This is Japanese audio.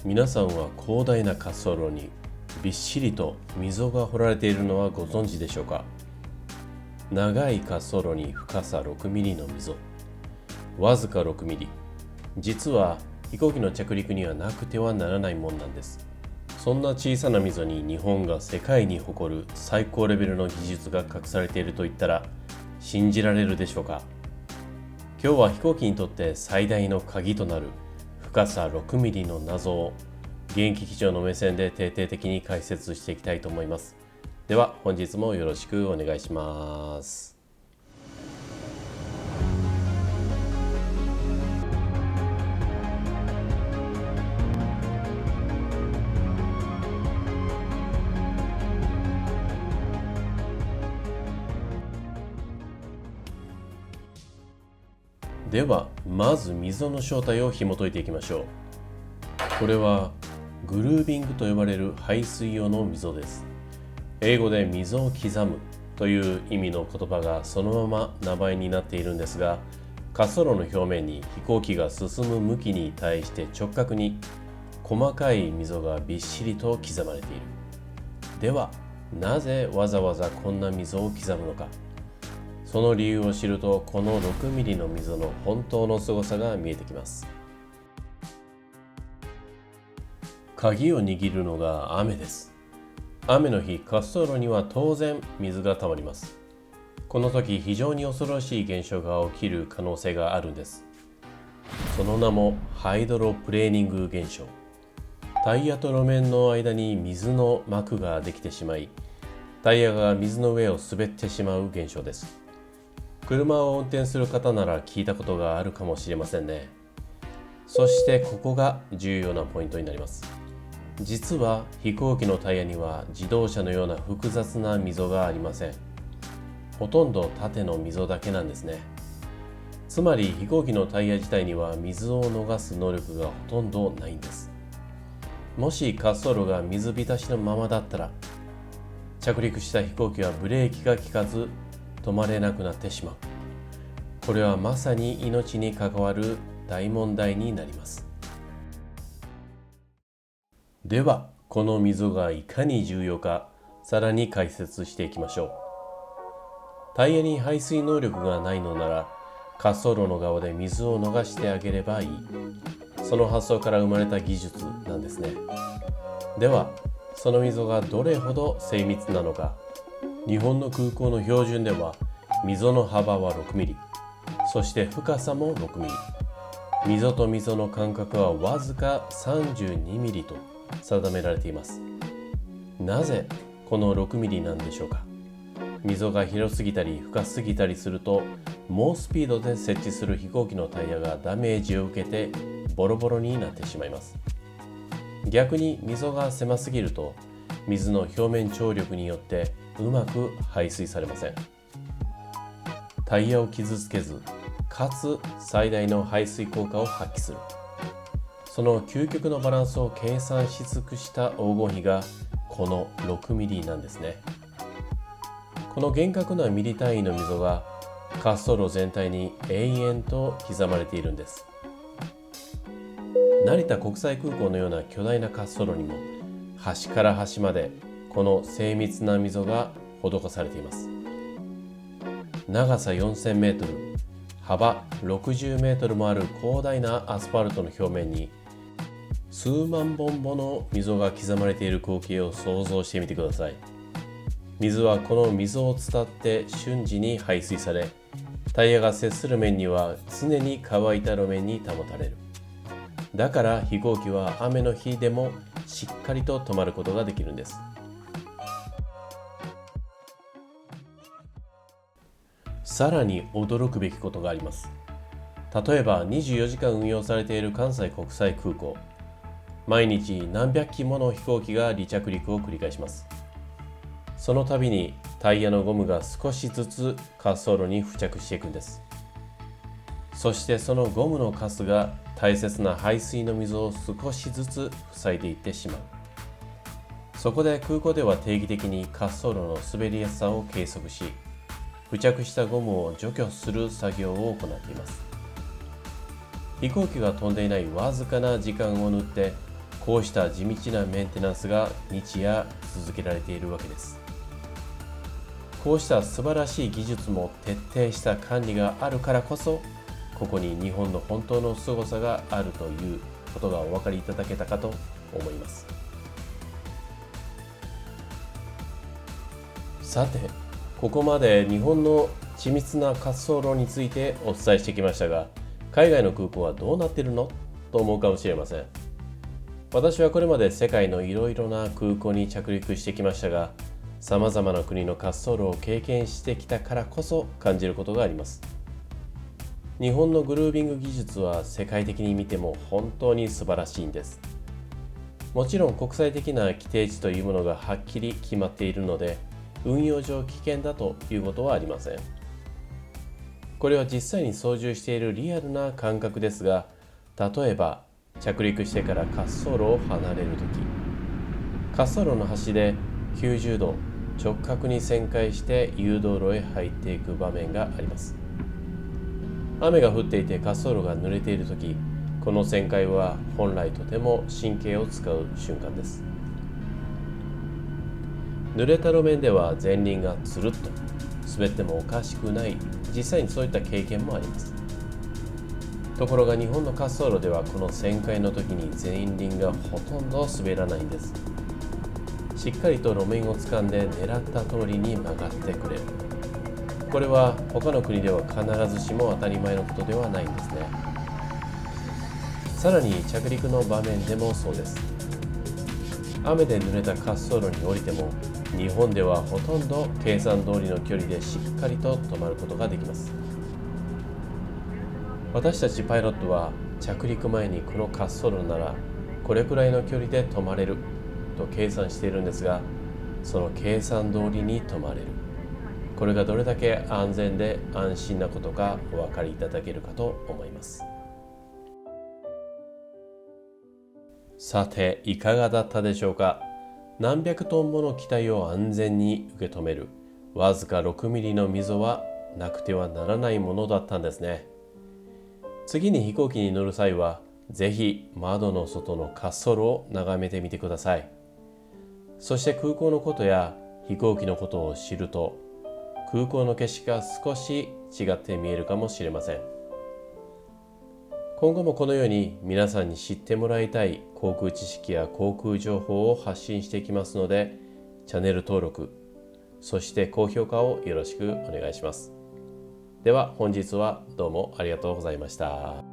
皆さんは広大な滑走路にびっしりと溝が掘られているのはご存知でしょうか。長い滑走路に深さ6ミリの溝、わずか6ミリ。実は飛行機の着陸にはなくてはならないもんなんです。そんな小さな溝に日本が世界に誇る最高レベルの技術が隠されていると言ったら信じられるでしょうか。今日は飛行機にとって最大の鍵となる深さ6ミリの謎を現役機長の目線で徹底的に解説していきたいと思います。では本日もよろしくお願いします。ではまず溝の正体を紐解いていきましょう。これはグルービングと呼ばれる排水用の溝です。英語で溝を刻むという意味の言葉がそのまま名前になっているんですが、滑走路の表面に飛行機が進む向きに対して直角に細かい溝がびっしりと刻まれている。ではなぜわざわざこんな溝を刻むのか。その理由を知るとこの6ミリの溝の本当の凄さが見えてきます。鍵を握るのが雨です。雨の日、滑走路には当然水が溜まります。この時非常に恐ろしい現象が起きる可能性があるんです。その名もハイドロプレーニング現象。タイヤと路面の間に水の膜ができてしまい、タイヤが水の上を滑ってしまう現象です。車を運転する方なら聞いたことがあるかもしれませんね。そしてここが重要なポイントになります。実は飛行機のタイヤには自動車のような複雑な溝がありません。ほとんど縦の溝だけなんですね。つまり飛行機のタイヤ自体には水を逃す能力がほとんどないんです。もし滑走路が水浸しのままだったら、着陸した飛行機はブレーキが効かず止まれなくなってしまう。これはまさに命に関わる大問題になります。ではこの溝がいかに重要か、さらに解説していきましょう。タイヤに排水能力がないのなら、滑走路の側で水を逃してあげればいい。その発想から生まれた技術なんですね。ではその溝がどれほど精密なのか。日本の空港の標準では溝の幅は6ミリ、そして深さも6ミリ。溝と溝の間隔はわずか32ミリと定められています。なぜこの6ミリなんでしょうか。溝が広すぎたり深すぎたりすると、猛スピードで設置する飛行機のタイヤがダメージを受けてボロボロになってしまいます。逆に溝が狭すぎると、水の表面張力によってうまく排水されません。タイヤを傷つけず、かつ最大の排水効果を発揮する。その究極のバランスを計算し尽くした黄金比がこの6ミリなんですね。この厳格なミリ単位の溝が滑走路全体に永遠と刻まれているんです。成田国際空港のような巨大な滑走路にも端から端までこの精密な溝が施されています。長さ4000メートル、幅60メートルもある広大なアスファルトの表面に数万本もの溝が刻まれている光景を想像してみてください。水はこの溝を伝って瞬時に排水され、タイヤが接する面には常に乾いた路面に保たれる。だから飛行機は雨の日でもしっかりと止まることができるんです。さらに驚くべきことがあります。例えば24時間運用されている関西国際空港、毎日何百機もの飛行機が離着陸を繰り返します。その度にタイヤのゴムが少しずつ滑走路に付着していくんです。そしてそのゴムのカスが大切な排水の溝を少しずつ塞いでいってしまう。そこで空港では定期的に滑走路の滑りやすさを計測し、付着したゴムを除去する作業を行っています。飛行機が飛んでいないわずかな時間を縫ってこうした地道なメンテナンスが日夜続けられているわけです。こうした素晴らしい技術も徹底した管理があるからこそ、ここに日本の本当の凄さがあるということがお分かりいただけたかと思います。さて、ここまで日本の緻密な滑走路についてお伝えしてきましたが、海外の空港はどうなっているのと思うかもしれません。私はこれまで世界のいろいろな空港に着陸してきましたが、さまざまな国の滑走路を経験してきたからこそ感じることがあります。日本のグルービング技術は世界的に見ても本当に素晴らしいんです。もちろん国際的な規定値というものがはっきり決まっているので、運用上危険だということはありません。これは実際に操縦しているリアルな感覚ですが、例えば着陸してから滑走路を離れるとき、滑走路の端で90度直角に旋回して誘導路へ入っていく場面があります。雨が降っていて滑走路が濡れているとき、この旋回は本来とても神経を使う瞬間です。濡れた路面では前輪がつるっと滑ってもおかしくない、実際にそういった経験もあります。ところが日本の滑走路ではこの旋回の時に前輪がほとんど滑らないんです。しっかりと路面を掴んで狙った通りに曲がってくれる。これは他の国では必ずしも当たり前のことではないんですね。さらに着陸の場面でもそうです。雨で濡れた滑走路に降りても、日本ではほとんど計算通りの距離でしっかりと止まることができます。私たちパイロットは着陸前にこの滑走路ならこれくらいの距離で止まれると計算しているんですが、その計算通りに止まれる。これがどれだけ安全で安心なことかお分かりいただけるかと思います。さて、いかがだったでしょうか。何百トンもの機体を安全に受け止めるわずか6ミリの溝はなくてはならないものだったんですね。次に飛行機に乗る際は、ぜひ窓の外の滑走路を眺めてみてください。そして空港のことや飛行機のことを知ると、空港の景色が少し違って見えるかもしれません。今後もこのように皆さんに知ってもらいたい航空知識や航空情報を発信していきますので、チャンネル登録、そして高評価をよろしくお願いします。では本日はどうもありがとうございました。